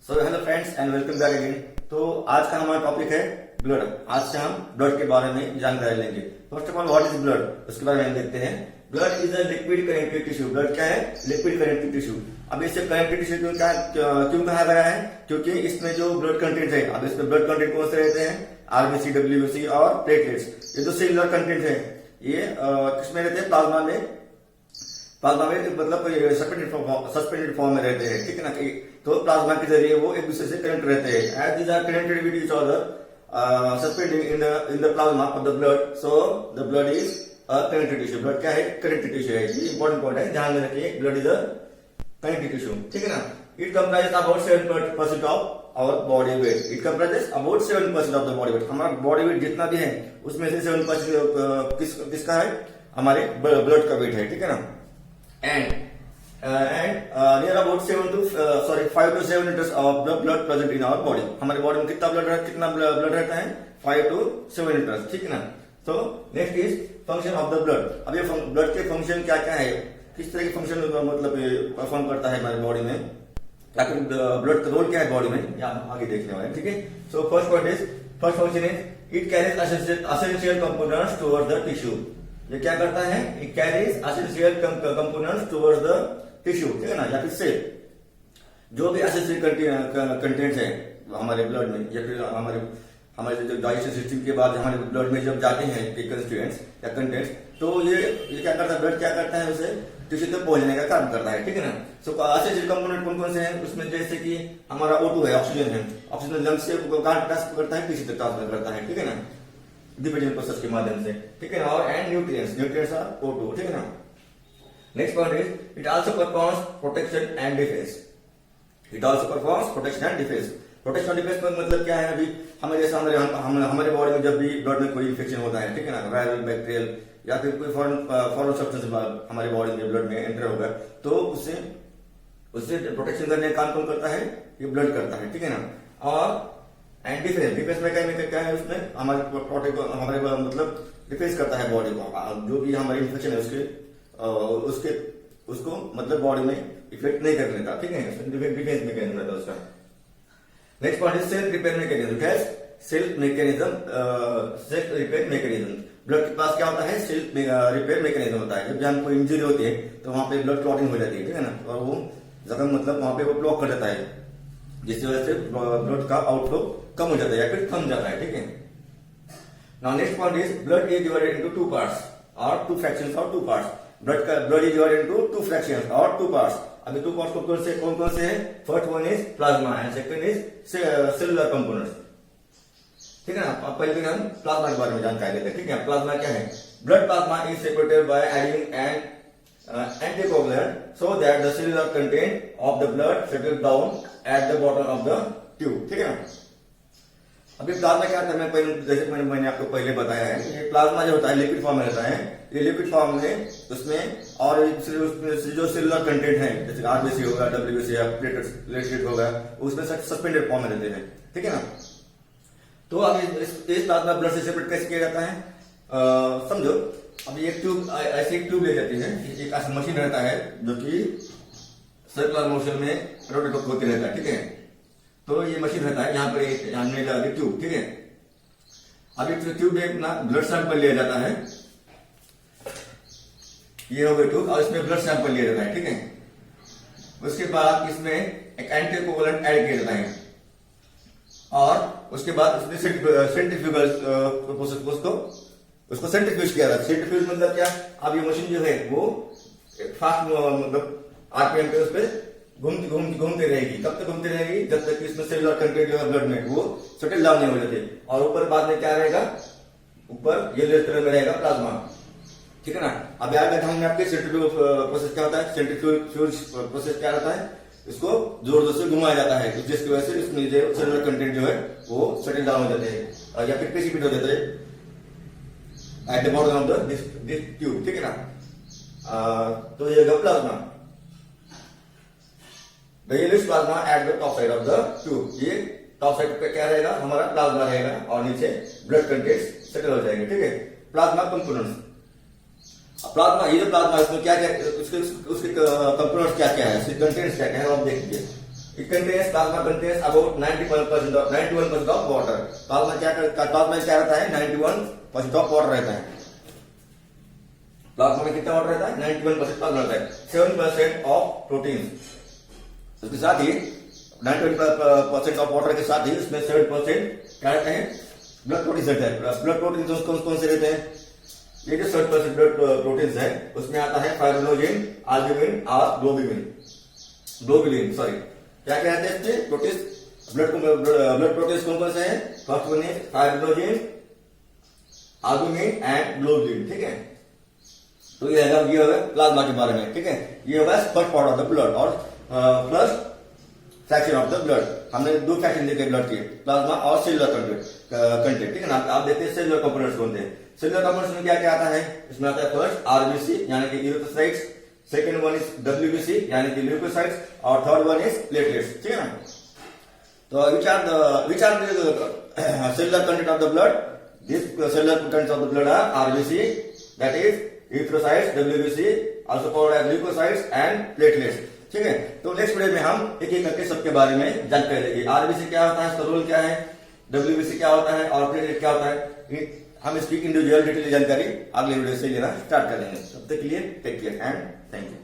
So hello friends and welcome back again. तो आज का हमारा टॉपिक है ब्लड। आज से हम ब्लड के बारे में जानकारी लेंगे। First of all what is blood, उसके बारे में हम देखते हैं। Blood is a liquid connective tissue. Blood क्या है? Liquid connective tissue. अब इसे कनेक्टिव टिश्यू क्यों कहा गया है? क्योंकि इसमें जो ब्लड कंटेंट है, अब इसमें ब्लड कंटेंट कौन से रहते हैं? आरबीसी, डब्ल्यूबीसी और प्लेटलेट्स। ये जो सेलुलर कंटेंट है ये किसमें रहते हैं? प्लाज्मा में। प्लाज्मा में मतलब सस्पेंडेड फॉर्म में रहते हैं, ठीक है ना। तो प्लाज्मा के जरिए वो एक दूसरे से कनेक्ट रहते हैं। As these are connected with each other suspended in the plasma of the blood, so the blood is a connective tissue. Blood क्या है? कनेक्टिव टिश्यू है। ये इंपॉर्टेंट पॉइंट है, ध्यान में रखिए। Blood is a connective tissue, ठीक है ना। It comprises about 7% of our body weight. It comprises about 7% of the body weight. हमारा बॉडी वेट जितना भी है उसमें से 7% किसका है? हमारे ब्लड का वेट है, ठीक है ना। And near about 5 to 7 liters of blood present in our body. हमारे बॉडी में कितना ब्लड रहता है? 5 to 7 liters, ठीक है ना। तो next is function of the blood. अब ये ब्लड के फंक्शन क्या क्या है, किस तरह के फंक्शन मतलब परफॉर्म करता है हमारे बॉडी में, या फिर ब्लड का रोल क्या है बॉडी में, या आगे देखने वाले, ठीक है। So first function is it carries essential components towards the tissue. ये क्या करता है? It carries essential components towards the tissue, ठीक है ना, या फिर सेल। जो भी एसेंशियल कंटेंट्स है हमारे ब्लड में, या फिर हमारे जो डाइजेशन सिस्टम के बाद हमारे ब्लड में जब जाते हैं कंस्टिट्यूएंट्स या कंटेंट्स, तो ये क्या करता है? ब्लड क्या करता है? उसे टिश्यू तक पहुंचने का काम करता है, ठीक है ना। सो एसेंशियल कंपोनेंट कौन कौन से हैं उसमें? जैसे कि हमारा O2 है, ऑक्सीजन है। ऑक्सीजन लंग्स से ट्रांसफर करता है, टिश्यू तक ट्रांसफर करता है, ठीक है ना, डिफरेंट प्रोसेस के माध्यम से, ठीक है ना। और एंड न्यूट्रिएंट्स आर O2, ठीक है ना। Next point is it also performs protection and defence. It also performs protection and defence. Protection और डिफेंस में मतलब क्या है? अभी हमें जैसे हमारे बॉडी में जब भी ब्लड में कोई इन्फेक्शन होता है, ठीक है ना, वायरल, बैक्टीरियल या फिर कोई फॉरेन सब्सटेंस हमारे बॉडी में ब्लड में एंटर होगा, तो उससे प्रोटेक्शन करने का काम कौन करता है? ये ब्लड करता है, ठीक है ना। और एंड डिफेंस में क्या है? उसमें हमारे मतलब डिफेंस करता है बॉडी को। जो भी हमारी इन्फेक्शन है उसको मतलब बॉडी में इफेक्ट नहीं करने देता, ठीक है। डिफेंस मैकेनिज्म रहता है उसका। Next point is self repair mechanism. Self repair mechanism. Blood के पास क्या होता है? सेल्फ रिपेयर मैकेनिज्म होता है। जब हमको इंजरी होती है तो वहां पे ब्लड क्लॉटिंग हो जाती है, ठीक है ना, और वो जख्म मतलब वहां पे वो ब्लॉक कर देता है, जिसकी वजह से ब्लड का आउटफ्लो कम हो जाता है या फिर थम जाता है, ठीक है। Now next point is blood is divided into 2 parts और 2 फ्रैक्शंस और 2 parts. Blood is divided into 2 fractions और 2 पार्ट्स। अभी 2 पार्ट्स कौन कौन से हैं? First one is plasma and second is cellular components, ठीक है ना। अब पहले हम प्लाज्मा के बारे में जानकारी लेते हैं, ठीक है। प्लाज्मा क्या है? Blood plasma is separated by adding and anticoagulant so that the cellular content of the blood settle down at the bottom of the tube, ठीक है ना। अभी प्लाज्मा क्या होता है? जैसे मैंने आपको पहले बताया है, ये प्लाज्मा जो होता है लिक्विड फॉर्म में रहता है। ये लिक्विड फॉर्म में उसमें और जो सेलुलर कंटेंट है जैसे आरबीसी होगा, डब्ल्यूबीसी या प्लेटलेट होगा, उसमें सस्पेंडेड फॉर्म में रहते हैं, ठीक है ना। तो अब इस प्लाज्मा ब्लड से सेपरेट कैसे किया जाता है? समझो, अभी एक ट्यूब, ऐसी एक ट्यूब ले जाती है, एक ऐसा मशीन रहता है जो कि सर्कुलर मोशन में रोटेट होते रहता है, ठीक है। तो ये मशीन रहता है, यहाँ पर एक ट्यूब, ठीक है। अभी ट्यूब में अपना ब्लड सैंपल लिया जाता है, ये हो गया ट्यूब, और इसमें ब्लड सैंपल लिया जाता है, ठीक है। उसके बाद इसमें एक एंटीकोगुलेंट ऐड किया जाता है, और उसके बाद उसमें सेंट्रीफ्यूगल प्रोसेस उसको सेंट्रीफ्यूज किया जाता है। सेंट्रीफ्यूज मतलब क्या? अब ये मशीन जो है वो फास्ट मतलब आरपीएम पे उस पर घूमती रहेगी। कब तक घूमती रहेगी? जब तक इसमें सेलुलर कंटेंट जो है ब्लड में वो सेटल डाउन नहीं हो जाते। और ऊपर बाद में क्या रहेगा? ऊपर येलो कलर में रहेगा प्लाज्मा, ठीक है ना। अब यार ध्यान में आपके सेंट्रीफ्यूज प्रोसेस क्या होता है? सेंट्रीफ्यूज प्रोसेस क्या रहता है? इसको जोर जोर से घुमाया जाता है, जिसकी वजह से इसमें जो सेलुलर कंटेंट जो है वो सेटल डाउन हो जाते हैं या फिर प्रेसिपिटेट हो जाते हैं at the bottom of this tube, ठीक है ना। तो ये plasma, the yellowish plasma at the top side of the tube। ये टॉप साइड पे क्या रहेगा? हमारा प्लाज्मा रहेगा, और नीचे ब्लड कंटेंट्स सेटल हो जाएंगे, ठीक है। Plasma components. प्लाज्मा, ये जो प्लाज्मा इसमें क्या क्या उसके कंपोनेंट्स क्या क्या है, उसके कंटेंट्स क्या क्या है, आप देखिए। It contains plasma contains about 91% of water. Plasma क्या रहता है? 91% ऑफ वाटर रहता है। प्लाज्मा में कितना वाटर रहता है? 91% प्लाज्मा रहता है। 7% ऑफ प्रोटीन, उसके साथ ही 91% ऑफ वाटर के साथ ही उसमें 7% क्या रहते हैं? ब्लड प्रोटीन रहते हैं। ब्लड प्रोटीन कौन से रहते हैं? ये जो 7% ब्लड प्रोटीन है उसमें आता है फाइब्रिनोजेन, एल्ब्यूमिन और ग्लोबुलिन, सॉरी क्या कहते हैं इसमें? प्रोटीन, ब्लड प्रोटीन कौन से हैं? फर्स्ट वन है फाइब्रिनोजेन, एल्ब्यूमिन एंड ग्लोबुलिन, ठीक है। तो ये होगा प्लाज्मा के बारे में, ठीक है। ये होगा first part of the blood और first fraction of the blood. हमने दो फ्रैक्शन देखे ब्लड के, प्लाज्मा और सेलुलर कंटेंट, ठीक है ना। आप देखते हैं सेलुलर कंपोनेंट्स कौन थे? सेलुलर कंपोनेंट्स में क्या क्या आता है? इसमें आता है फर्स्ट आरबीसी यानी कि erythrocytes, second one is WBC यानी कि ल्यूकोसाइट्स और थर्ड वन इज प्लेटलेट्स, ठीक है ना। तो which are the cellular content of the blood? This cellular contents of the blood are RBC, that is erythrocytes, WBC, also called as leukocytes and platelets, ठीक है। तो next video में हम एक एक करके सबके बारे में जानकारी लेंगे। आरबीसी क्या होता है, इसका रोल क्या है, WBC क्या होता है और प्लेटलेट क्या होता है। हम इसकी इंडिविजुअल डिटेल जानकारी अगले वीडियो से लेना स्टार्ट करेंगे। तब तक के लिए take care and thank you.